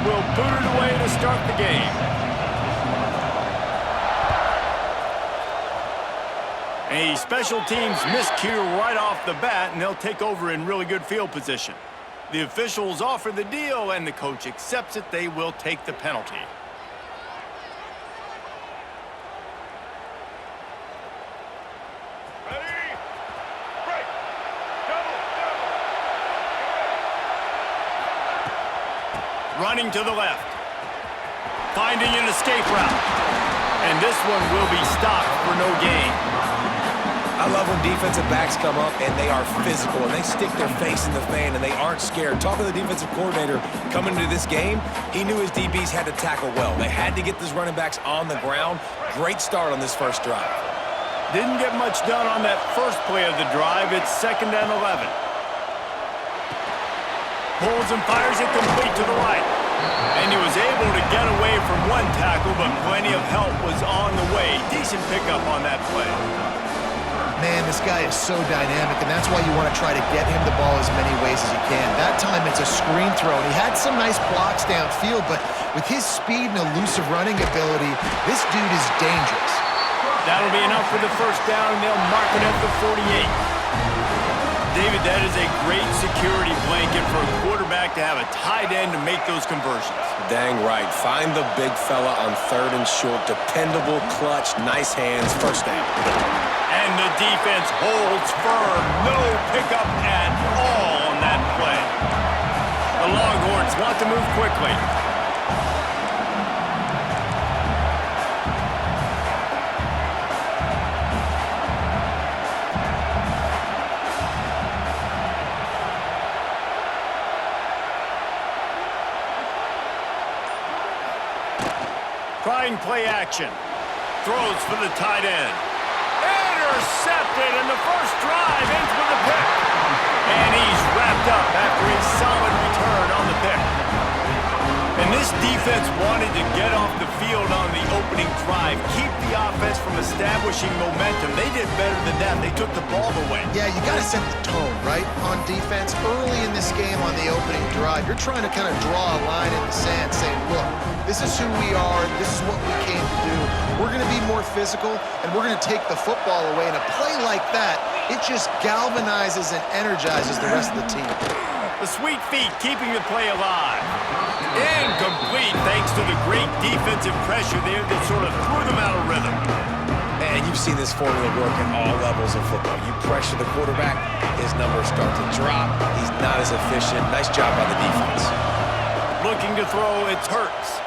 will boot it away to start the game. A special teams miscue right off the bat, and they'll take over in really good field position. The officials offer the deal, and the coach accepts it. They will take the penalty. Running to the left. Finding an escape route. And this one will be stopped for no gain. I love when defensive backs come up and they are physical and they stick their face in the fan and they aren't scared. Talking to the defensive coordinator coming into this game, he knew his DBs had to tackle well. They had to get these running backs on the ground. Great start on this first drive. Didn't get much done on that first play of the drive. It's 2nd and 11. Pulls and fires it complete to the right. And he was able to get away from one tackle, but plenty of help was on the way. Decent pickup on that play. Man, this guy is so dynamic, and that's why you want to try to get him the ball as many ways as you can. That time, it's a screen throw, and he had some nice blocks downfield, but with his speed and elusive running ability, this dude is dangerous. That'll be enough for the first down, and they'll mark it at the 48. David, that is a great security blanket for a quarterback to have a tight end to make those conversions. Dang right. Find the big fella on 3rd and short. Dependable, clutch, nice hands, first down. And the defense holds firm. No pickup at all on that play. The Longhorns want to move quickly. Trying play action. Throws for the tight end. Intercepted, and the first drive ends with a pick. And he's wrapped up after a solid return on the pick. And this defense wanted to get off the field on the opening drive, keep the offense from establishing momentum. They did better than that. They took the ball away. Yeah, you got to set the tone, right, on defense. Early in this game on the opening drive, you're trying to kind of draw a line in the sand saying, look, this is who we are. This is what we came to do. We're going to be more physical, and we're going to take the football away. And a play like that, it just galvanizes and energizes the rest of the team. The sweet feet keeping the play alive. Incomplete thanks to the great defensive pressure there that sort of threw them out of rhythm. And you've seen this formula work at all levels of football. You pressure the quarterback, his numbers start to drop. He's not as efficient. Nice job by the defense. Looking to throw, it's Hurts.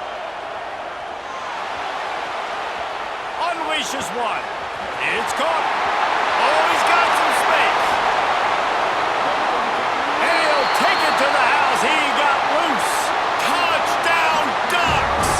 Unleashes one. It's caught. Oh, he's got some space. And he'll take it to the house. He got loose. Touchdown, Ducks.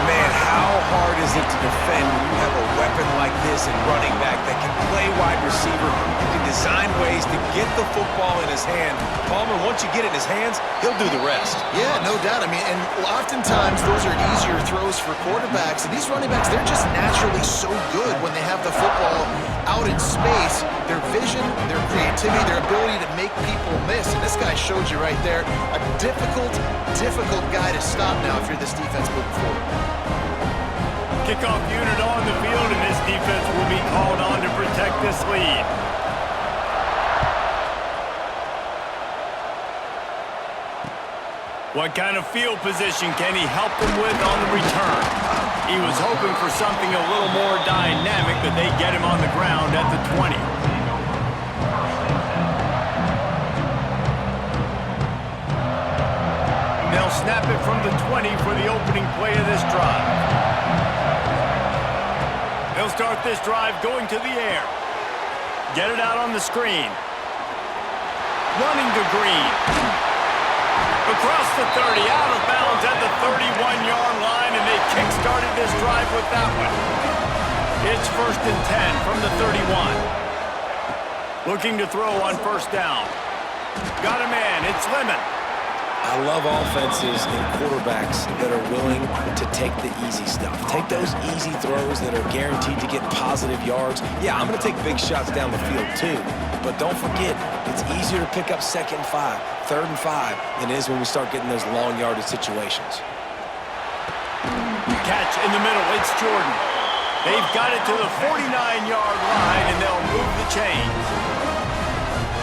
Man, how hard is it to defend when you have a weapon like this in running back that can play wide receiver? You can design ways to get the football in his hand. Palmer, once you get it in his hands, he'll do the rest. Yeah, no doubt. I mean, and oftentimes those are easier throws for quarterbacks. And these running backs, they're just naturally so good when they have the football out in space. Their vision, their creativity, their ability to make people miss. And this guy showed you right there, a difficult guy to stop now if you're this defense moving forward. Kickoff unit on the field, and this defense will be called on to protect this lead. What kind of field position can he help them with on the return? He was hoping for something a little more dynamic, but they get him on the ground at the 20. They'll snap it from the 20 for the opening play of this drive. They'll start this drive going to the air. Get it out on the screen. Running to Green. Across the 30, out of bounds at the 31-yard line, and they kick-started this drive with that one. It's 1st and 10 from the 31. Looking to throw on first down. Got a man, it's Lemon. I love offenses and quarterbacks that are willing to take the easy stuff. Take those easy throws that are guaranteed to get positive yards. Yeah, I'm going to take big shots down the field too, But don't forget, it's easier to pick up 2nd and 5, 3rd and 5 than it is when we start getting those long yardage situations. Catch in the middle. It's Jordan. They've got it to the 49-yard line, and they'll move the chains.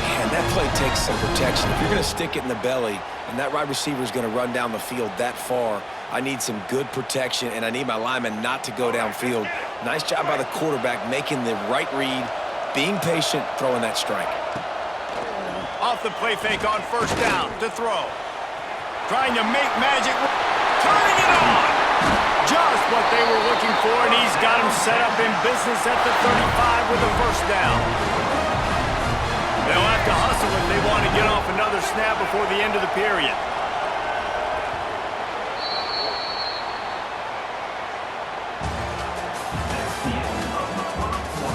Man, that play takes some protection. If you're going to stick it in the belly and that wide receiver is going to run down the field that far, I need some good protection, and I need my lineman not to go downfield. Nice job by the quarterback making the right read, being patient, throwing that strike. Off the play fake on 1st down to throw. Trying to make magic. Turning it on. Just what they were looking for, and he's got him set up in business at the 35 with a 1st down. They'll have to hustle if they want to get off another snap before the end of the period.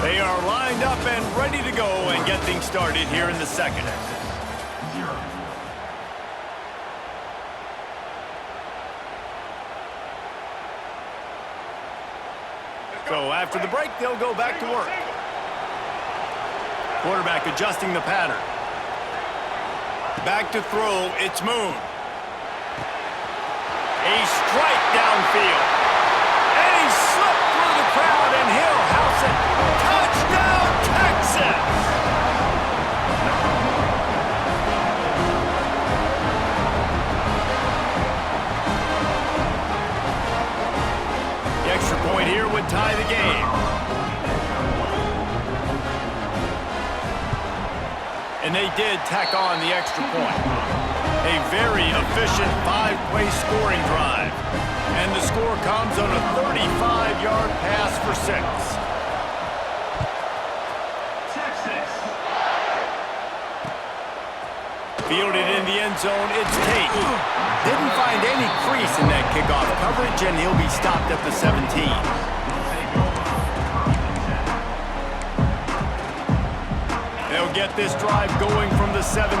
They are lined up and ready to go and get things started here in the 2nd. So after the break, they'll go back to work. Quarterback adjusting the pattern. Back to throw, it's Moon. A strike downfield. And he slipped through the crowd, and he'll house it. Touchdown, Texas! The extra point here would tie the game. And they did tack on the extra point. A very efficient 5-play scoring drive. And the score comes on a 35-yard pass for 6. Fielded in the end zone, it's Tate. Didn't find any crease in that kickoff coverage, and he'll be stopped at the 17. They'll get this drive going from the 17.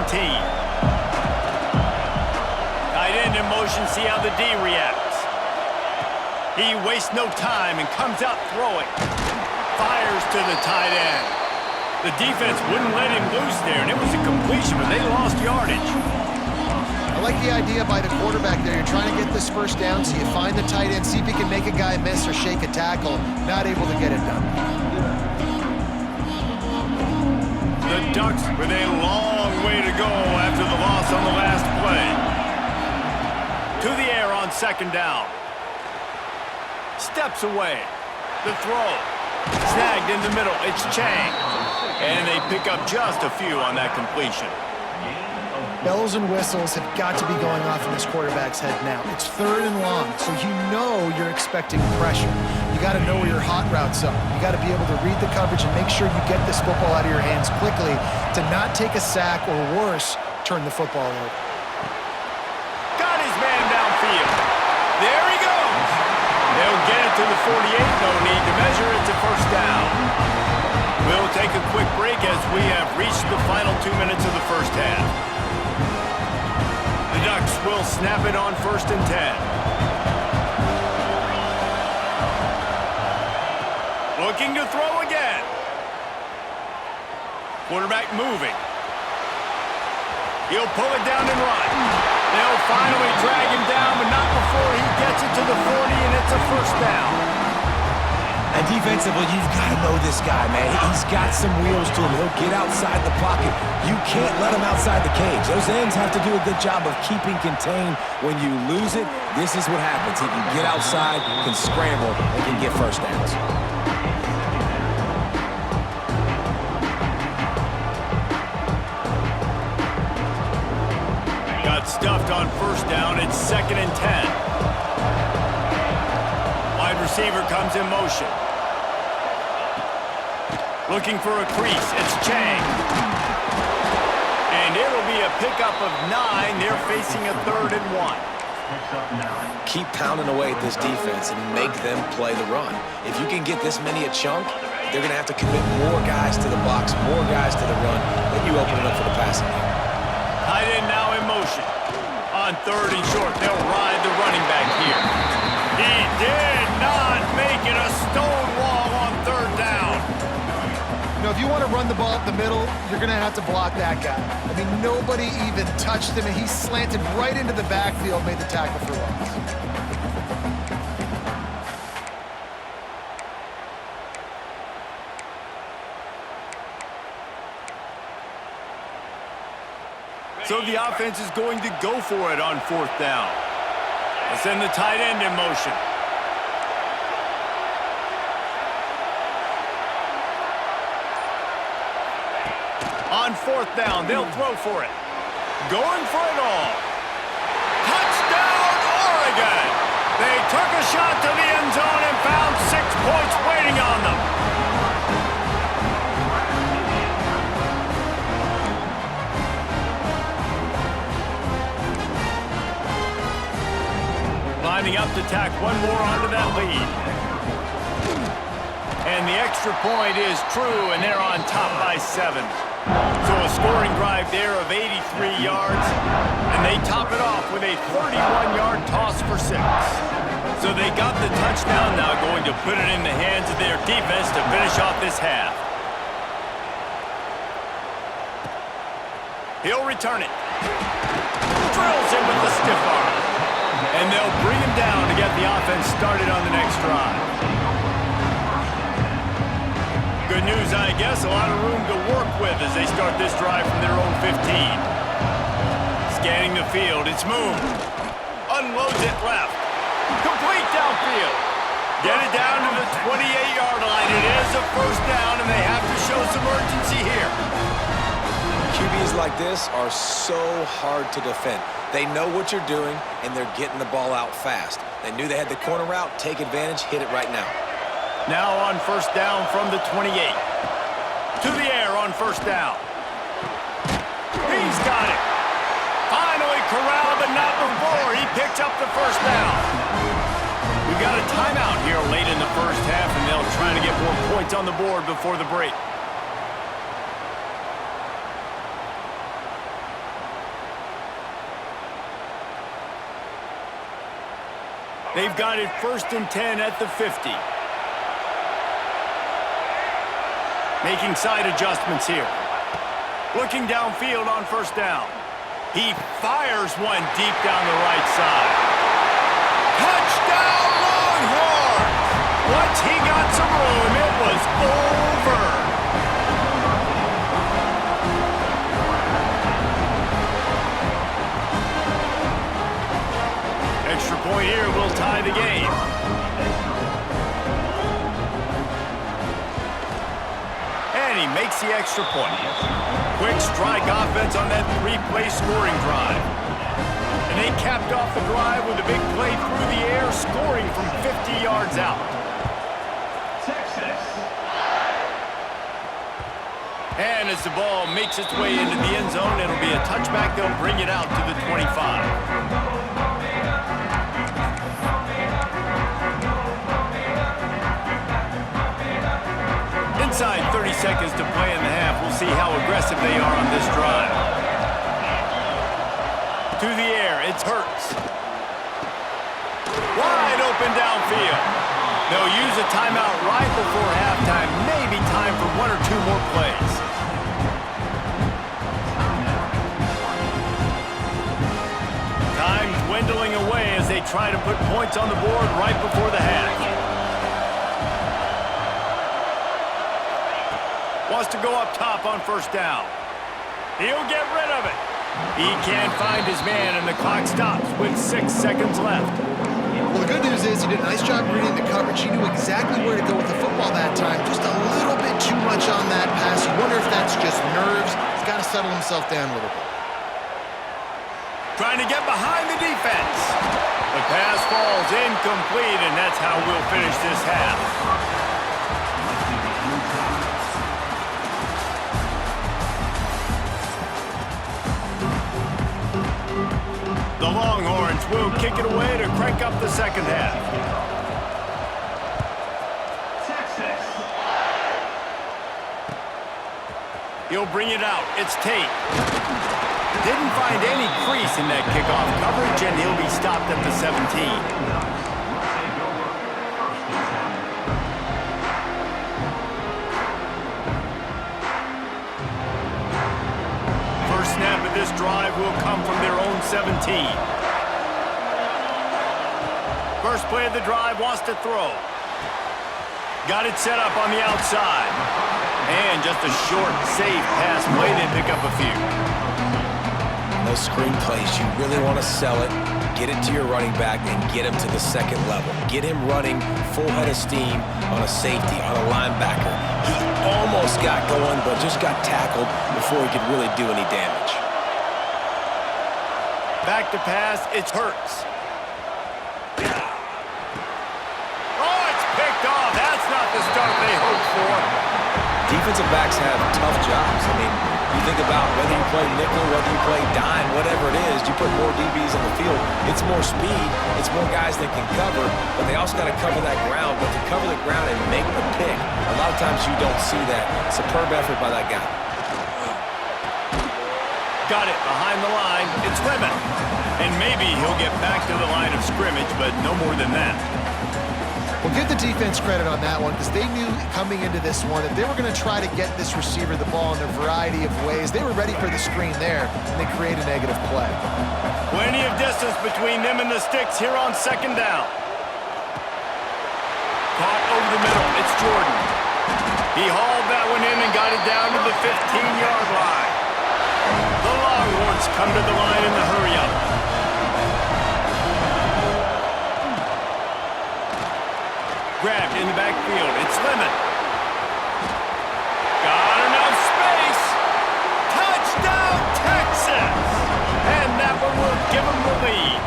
Tight end in motion, see how the D reacts. He wastes no time and comes out throwing. Fires to the tight end. The defense wouldn't let him loose there, and it was a completion, but they lost yardage. I like the idea by the quarterback there. You're trying to get this 1st down, so you find the tight end, see if he can make a guy miss or shake a tackle. Not able to get it done. The Ducks with a long way to go after the loss on the last play. To the air on 2nd down. Steps away. The throw. Snagged in the middle. It's Chang. And they pick up just a few on that completion. Bells and whistles have got to be going off in this quarterback's head now. It's 3rd and long, so you know you're expecting pressure. You got to know where your hot routes are. You got to be able to read the coverage and make sure you get this football out of your hands quickly to not take a sack or worse, turn the football over. Got his man downfield. There he goes. They'll get it to the 48. No need to measure. It's a 1st down. We'll take a quick break as we have reached the final 2 minutes of the 1st half. The Ducks will snap it on 1st and 10. Looking to throw again. Quarterback moving. He'll pull it down and run. They'll finally drag him down, but not before he gets it to the 40, and it's a 1st down. And defensively, you've got to know this guy, man. He's got some wheels to him. He'll get outside the pocket. You can't let him outside the cage. Those ends have to do a good job of keeping contained. When you lose it, this is what happens. He can get outside, can scramble, and can get 1st downs. Got stuffed on 1st down. It's 2nd and 10. Wide receiver comes in motion. Looking for a crease. It's Chang. And it'll be a pickup of 9. They're facing a 3rd and 1. Keep pounding away at this defense and make them play the run. If you can get this many a chunk, they're going to have to commit more guys to the box, more guys to the run. Then you open it up for the passing game. Tight end now in motion. On 3rd and short, they'll ride the running back here. He did not make it. A stone wall on 3rd down. You know, if you want want to run the ball up the middle, you're going to have to block that guy. I mean, nobody even touched him, and he slanted right into the backfield, made the tackle for loss. So the offense is going to go for it on fourth down. They'll send the tight end in motion. On fourth down, they'll throw for it. Going for it all. Touchdown, Oregon! They took a shot to the end zone and found 6 points waiting on them. Lining up to tack one more onto that lead. And the extra point is true, and they're on top by 7. So a scoring drive there of 83 yards, and they top it off with a 31-yard toss for 6. So they got the touchdown, now going to put it in the hands of their defense to finish off this half. He'll return it. Drills him with the stiff arm. And they'll bring him down to get the offense started on the next drive. Good news, I guess, a lot of room to work with as they start this drive from their own 15. Scanning the field, it's moved. Unloads it left. Complete downfield. Get it down to the 28-yard line. It is a first down, and they have to show some urgency here. QBs like this are so hard to defend. They know what you're doing, and they're getting the ball out fast. They knew they had the corner route. Take advantage. Hit it right now. Now on first down from the 28. To the air on first down. He's got it. Finally corralled, but not before. He picks up the first down. We've got a timeout here late in the first half, and they'll try to get more points on the board before the break. They've got it 1st and 10 at the 50. Making side adjustments here. Looking downfield on first down. He fires one deep down the right side. Touchdown, Longhorns! Once he got some room, it was over. Extra point here will tie the game. And he makes the extra point. Quick strike offense on that 3-play scoring drive. And they capped off the drive with a big play through the air, scoring from 50 yards out. And as the ball makes its way into the end zone, it'll be a touchback. They'll bring it out to the 25. Inside 30 seconds to play in the half. We'll see how aggressive they are on this drive. To the air, it's Hurts. Wide open downfield. They'll use a timeout right before halftime. Maybe time for 1 or 2 more plays. Time dwindling away as they try to put points on the board right before the half. Wants to go up top on first down. He'll get rid of it. He can't find his man, and the clock stops with 6 seconds left. Well, the good news is he did a nice job reading the coverage. He knew exactly where to go with the football that time. Just a little bit too much on that pass. You wonder if that's just nerves. He's got to settle himself down a little bit. Trying to get behind the defense. The pass falls incomplete, and that's how we'll finish this half. The Longhorns will kick it away to crank up the second half. He'll bring it out. It's Tate. Didn't find any crease in that kickoff coverage, and he'll be stopped at the 17. drive will come from their own 17. First play of the drive, wants to throw. Got it set up on the outside. And just a short, safe pass play. They pick up a few. Those screen plays, you really want to sell it, get it to your running back, and get him to the second level. Get him running full head of steam on a safety, on a linebacker. He almost got going, but just got tackled before he could really do any damage. Back to pass, it's Hurts. Oh, it's picked off. That's not the start they hoped for. Defensive backs have tough jobs. I mean, you think about whether you play nickel, whether you play dime, whatever it is, you put more DBs on the field. It's more speed. It's more guys that can cover, but they also got to cover that ground. But to cover the ground and make the pick, a lot of times you don't see that. Superb effort by that guy. Got it behind the line. It's Lemon. And maybe he'll get back to the line of scrimmage, but no more than that. Well, give the defense credit on that one because they knew coming into this one that they were going to try to get this receiver the ball in a variety of ways. They were ready for the screen there, and they create a negative play. Plenty of distance between them and the sticks here on second down. Caught over the middle. It's Jordan. He hauled that one in and got it down to the 15-yard line. The Longhorns come to the line in the hurry-up. Grabbed in the backfield. It's Lemon. Got enough space. Touchdown, Texas! And that one will give them the lead.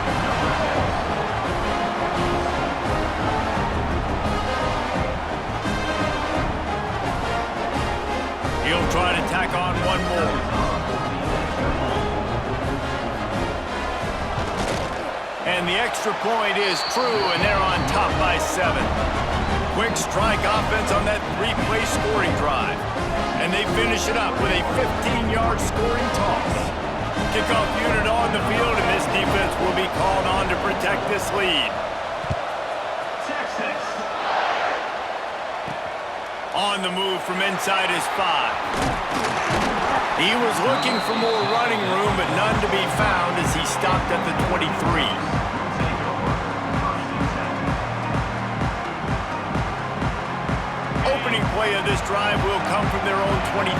He'll try to tack on one more. And the extra point is true, and they're on top by 7. Quick strike offense on that 3-play scoring drive. And they finish it up with a 15-yard scoring toss. Kickoff unit on the field, and this defense will be called on to protect this lead. On the move from inside his 5. He was looking for more running room, but none to be found as he stopped at the 23. Opening play of this drive will come from their own 23.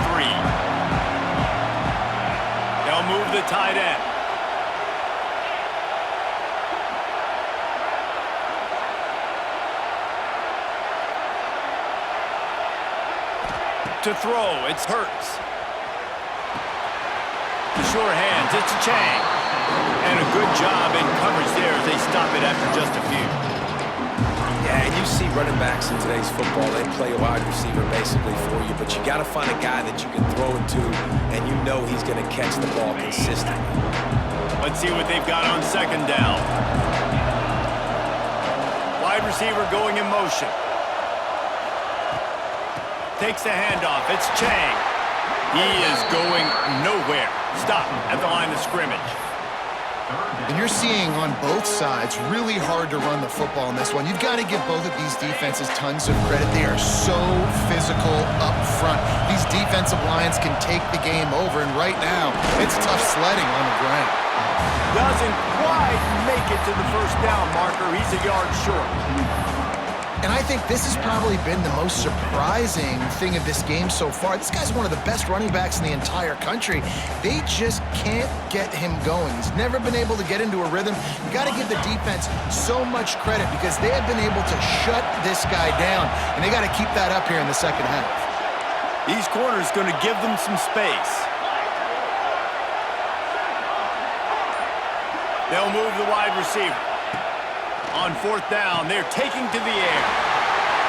They'll move the tight end. To throw, it's Hurts. The sure hands, it's Chang. And a good job in coverage there as they stop it after just a few. Yeah, and you see running backs in today's football, they play a wide receiver basically for you, but you got to find a guy that you can throw it to, and you know he's going to catch the ball consistently. Let's see what they've got on second down. Wide receiver going in motion. Takes the handoff. It's Chang. He is going nowhere. Stop at the line of scrimmage. And you're seeing on both sides really hard to run the football in this one. You've got to give both of these defenses tons of credit. They are so physical up front. These defensive lines can take the game over, and right now, it's tough sledding on the ground. Doesn't quite make it to the first down marker. He's a yard short. And I think this has probably been the most surprising thing of this game so far. This guy's one of the best running backs in the entire country. They just can't get him going. He's never been able to get into a rhythm. You got to give the defense so much credit because they have been able to shut this guy down, and they got to keep that up here in the second half. These corners going to give them some space. They'll move the wide receiver. On fourth down, they're taking to the air.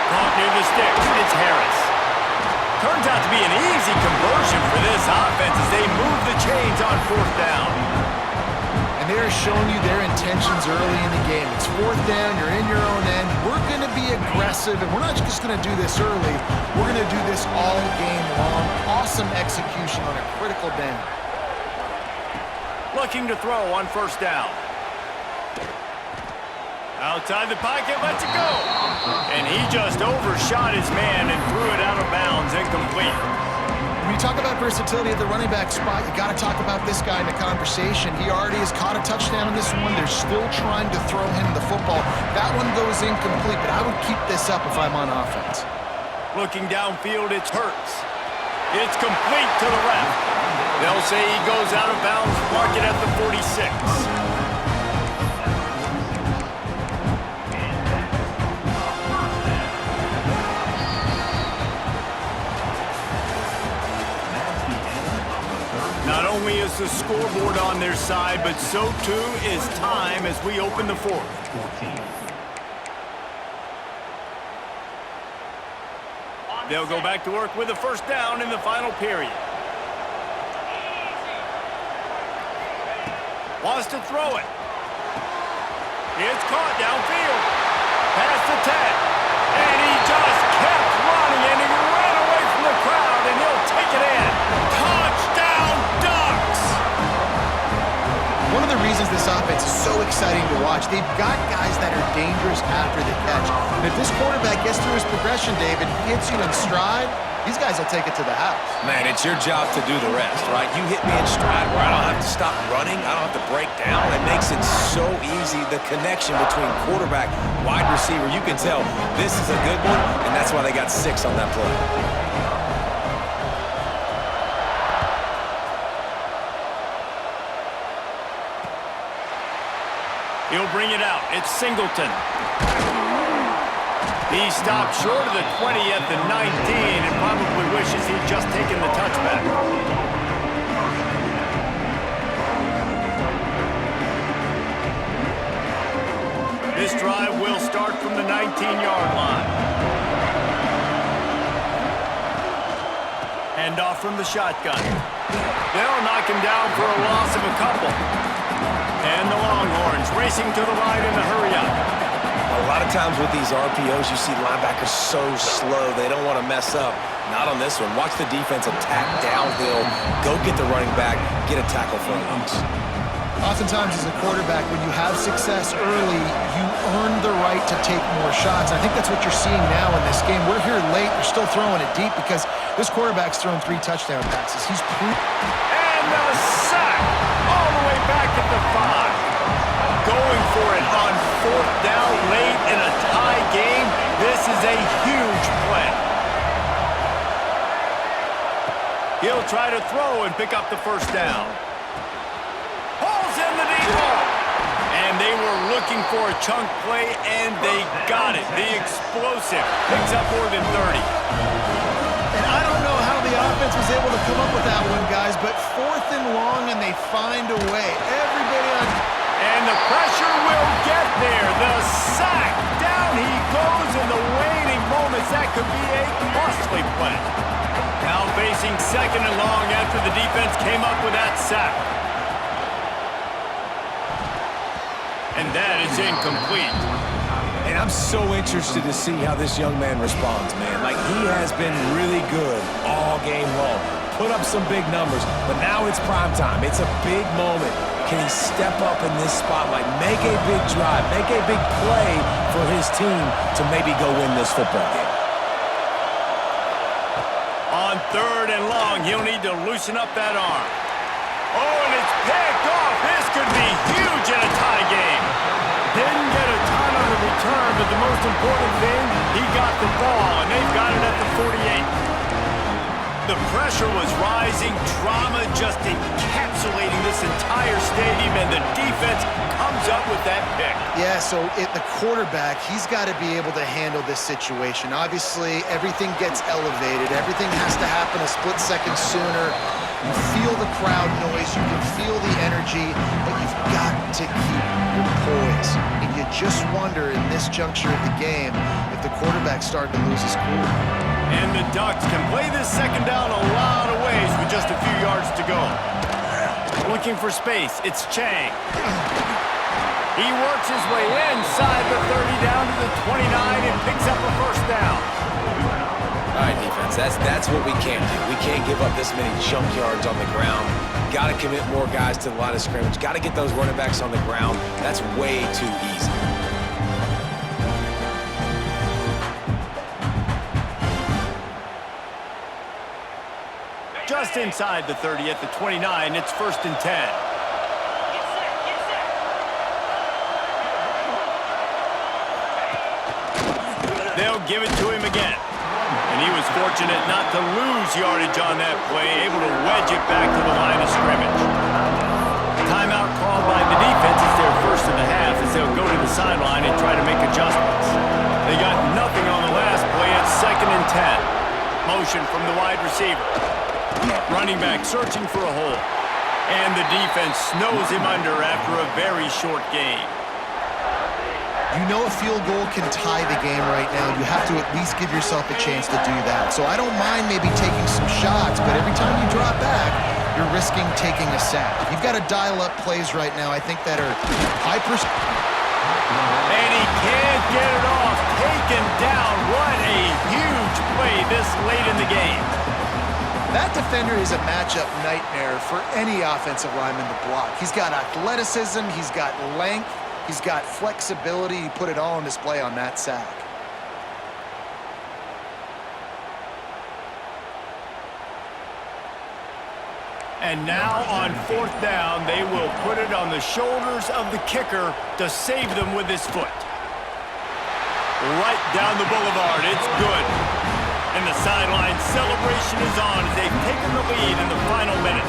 Caught near the sticks, it's Harris. Turns out to be an easy conversion for this offense as they move the chains on fourth down. And they're showing you their intentions early in the game. It's fourth down, you're in your own end. We're going to be aggressive, and we're not just going to do this early. We're going to do this all game long. Awesome execution on a critical down. Looking to throw on first down. Outside the pocket, lets it go. And he just overshot his man and threw it out of bounds, incomplete. When you talk about versatility at the running back spot, you got to talk about this guy in the conversation. He already has caught a touchdown in this one. They're still trying to throw him the football. That one goes incomplete, but I would keep this up if I'm on offense. Looking downfield, it's Hurts. It's complete to the left. They'll say he goes out of bounds, mark it at the 46. Not only is the scoreboard on their side, but so too is time as we open the fourth. They'll go back to work with a first down in the final period. Wants to throw it. It's caught downfield. Past the 10. And he just kept running, and he ran away from the crowd, and he'll take it in. Touchdown, Ducks! One of the reasons this offense is so exciting to watch, they've got guys that are dangerous after the catch. And if this quarterback gets through his progression, David, hits you in stride, these guys will take it to the house. Man, it's your job to do the rest, right? You hit me in stride where I don't have to stop running. I don't have to break down. It makes it so easy. The connection between quarterback, wide receiver, you can tell this is a good one, and that's why they got 6 on that play. He'll bring it out. It's Singleton. He stopped short of the 20 at the 19 and probably wishes he'd just taken the touchback. This drive will start from the 19-yard line. Hand off from the shotgun. They'll knock him down for a loss of a couple. And the Longhorns racing to the line in the hurry-up. A lot of times with these RPOs, you see linebackers so slow, they don't want to mess up. Not on this one. Watch the defense attack downhill, go get the running back, get a tackle for a loss. Oftentimes as a quarterback, when you have success early, you earn the right to take more shots. I think that's what you're seeing now in this game. We're here late. They're still throwing it deep because this quarterback's thrown 3 touchdown passes. He's and the sack all the way back at the 5. Going for it on 4th down late in a tie game. This is a huge play. He'll try to throw and pick up the first down. Hall's in the deep ball. And they were looking for a chunk play, and they got it. The explosive picks up more than 30. And I don't know how the offense was able to come up with that one, guys, but 4th and long, and they find a way. Everybody on... And the pressure will get there. The sack. Down he goes in the waning moments. That could be a costly play. Now facing 2nd and long after the defense came up with that sack. And that is incomplete. And I'm so interested to see how this young man responds, man. Like, he has been really good all game long. Put up some big numbers, but now it's prime time. It's a big moment. Can he step up in this spotlight, make a big drive, make a big play for his team to maybe go win this football game? On 3rd and long, he'll need to loosen up that arm. Oh, and it's picked off. This could be huge in a tie game. Didn't get a ton on the return, but the most important thing, he got the ball, and they've got it at the 48. The pressure was rising, drama just encapsulating this entire stadium, and the defense comes up with that pick. Yeah, so the quarterback, he's got to be able to handle this situation. Obviously, everything gets elevated. Everything has to happen a split second sooner. You feel the crowd noise. You can feel the energy, but you've got to keep your poise. And you just wonder in this juncture of the game if the quarterback's starting to lose his cool. And the Ducks can play this second down a lot of ways with just a few yards to go. Looking for space, it's Chang. He works his way inside the 30 down to the 29 and picks up a first down. All right, defense, that's what we can't do. We can't give up this many junk yards on the ground. Got to commit more guys to the line of scrimmage. Got to get those running backs on the ground. That's way too easy. Just inside the 30 at the 29, it's 1st and 10. They'll give it to him again. And he was fortunate not to lose yardage on that play, able to wedge it back to the line of scrimmage. Timeout called by the defense. It's their first of the half as they'll go to the sideline and try to make adjustments. They got nothing on the last play. It's 2nd and 10. Motion from the wide receiver. Running back searching for a hole. And the defense snows him under after a very short game. You know a field goal can tie the game right now. You have to at least give yourself a chance to do that. So I don't mind maybe taking some shots, but every time you drop back, you're risking taking a sack. You've got to dial up plays right now, I think, that are hyper. And he can't get it off. Taken down. What a huge play this late in the game. That defender is a matchup nightmare for any offensive lineman to block. He's got athleticism. He's got length. He's got flexibility. He put it all on display on that sack. And now on 4th down, they will put it on the shoulders of the kicker to save them with his foot. Right down the boulevard. It's good. And the sideline celebration is on as they've taken the lead in the final minute.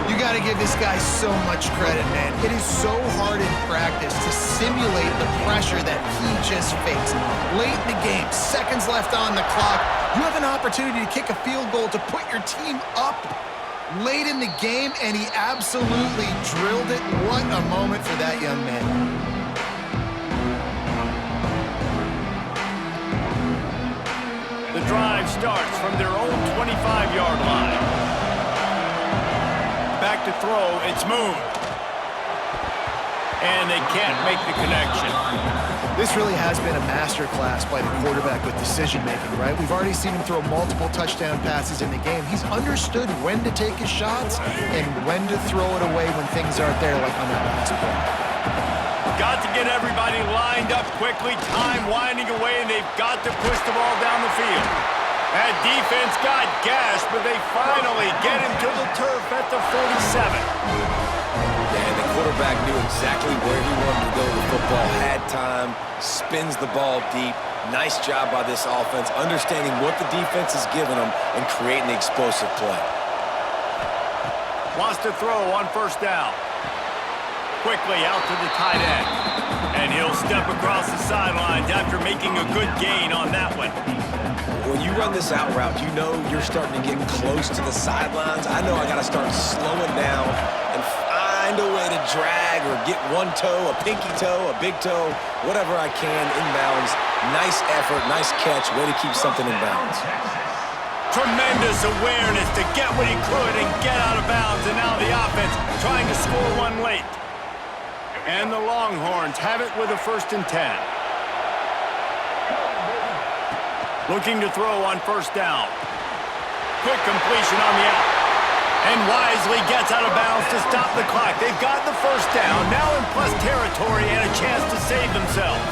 You got to give this guy so much credit, man. It is so hard in practice to simulate the pressure that he just faced. Late in the game, seconds left on the clock, you have an opportunity to kick a field goal to put your team up late in the game, and he absolutely drilled it. What a moment for that young man. The drive starts from their own 25-yard line. Back to throw, it's Moon. And they can't make the connection. This really has been a masterclass by the quarterback with decision-making, right? We've already seen him throw multiple touchdown passes in the game. He's understood when to take his shots and when to throw it away when things aren't there, like on that last play. Got to get everybody lined up quickly, time winding away, and they've got to push the ball down the field. That defense got gashed, but they finally get him to the turf at the 47. And the quarterback knew exactly where he wanted to go with the football, had time, spins the ball deep. Nice job by this offense, understanding what the defense is giving them and creating the explosive play. Wants to throw on 1st down. Quickly out to the tight end. And he'll step across the sidelines after making a good gain on that one. When you run this out route, you know you're starting to get close to the sidelines. I know I got to start slowing down and find a way to drag or get one toe, a pinky toe, a big toe, whatever I can inbounds. Nice effort, nice catch, way to keep something in bounds. Tremendous awareness to get what he could and get out of bounds, and now the offense trying to score one late. And the Longhorns have it with a 1st and 10. Looking to throw on 1st down. Quick completion on the out. And wisely gets out of bounds to stop the clock. They've got the 1st down, now in plus territory and a chance to save themselves.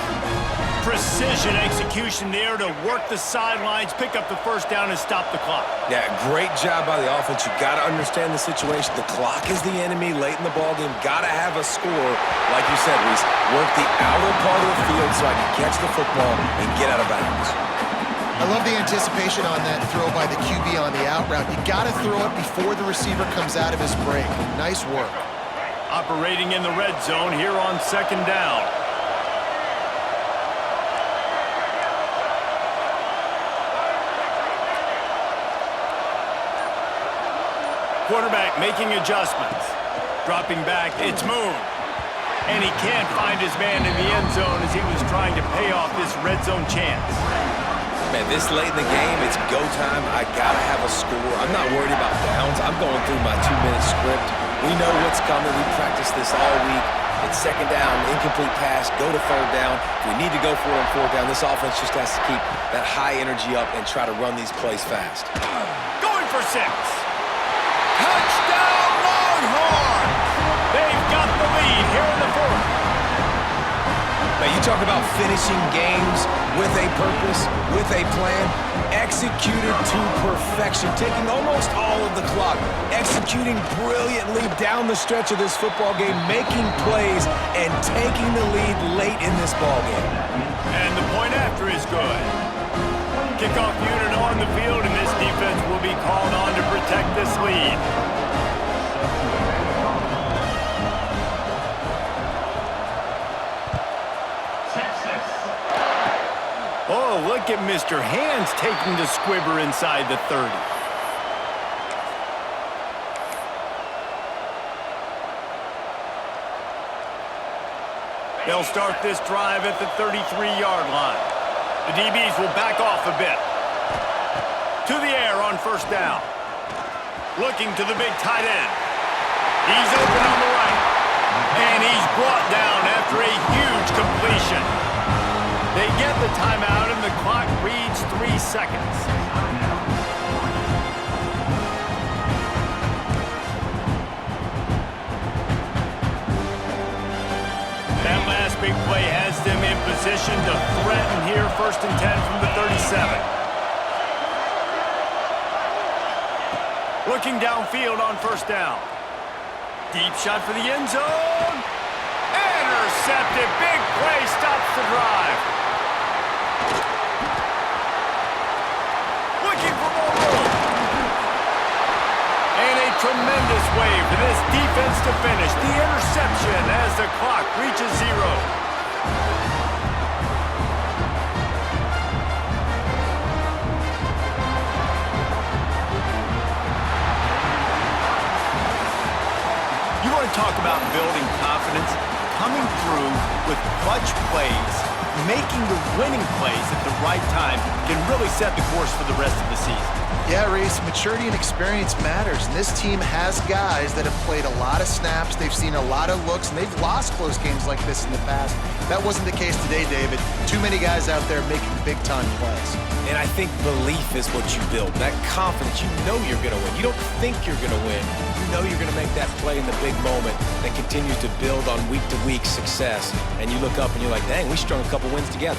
Precision execution there to work the sidelines, pick up the 1st down, and stop the clock. Yeah, great job by the offense. You got to understand the situation. The clock is the enemy late in the ballgame. Got to have a score, like you said, Reese. Work the outer part of the field so I can catch the football and get out of bounds. I love the anticipation on that throw by the QB on the out route. You got to throw it before the receiver comes out of his break. Nice work. Operating in the red zone here on 2nd down. Quarterback making adjustments. Dropping back, it's Moon. And he can't find his man in the end zone as he was trying to pay off this red zone chance. Man, this late in the game, it's go time. I got to have a score. I'm not worried about downs. I'm going through my 2-minute script. We know what's coming. We practiced this all week. It's 2nd down, incomplete pass, go to 3rd down. If we need to go for it on 4th down, this offense just has to keep that high energy up and try to run these plays fast. Going for 6. Touchdown Longhorns! They've got the lead here in the 4th. Now, you talk about finishing games with a purpose, with a plan, executed to perfection, taking almost all of the clock, executing brilliantly down the stretch of this football game, making plays, and taking the lead late in this ball game. And the point after is good. Kickoff unit on the field, and this defense will be called on to protect this lead. Oh, look at Mr. Hands taking the squibber inside the 30. They'll start this drive at the 33-yard line. The DBs will back off a bit. To the air on first down. Looking to the big tight end. He's open on the right. And he's brought down after a huge completion. They get the timeout, and the clock reads 3 seconds. That last big play has them in position to threaten here, 1st and 10 from the 37. Looking downfield on first down. Deep shot for the end zone. Intercepted. Big play stops the drive. Looking for more room. And a tremendous way for this defense to finish. The interception as the clock reaches 0. You want to talk about building confidence? Coming through with clutch plays, making the winning plays at the right time can really set the course for the rest of the season. Yeah, Reese, maturity and experience matters, and this team has guys that have played a lot of snaps, they've seen a lot of looks, and they've lost close games like this in the past. That wasn't the case today, David. Too many guys out there making big-time plays. And I think belief is what you build. That confidence, you know you're going to win. You don't think you're going to win. You know you're going to make that play in the big moment that continues to build on week-to-week success. And you look up and you're like, dang, we strung a couple wins together.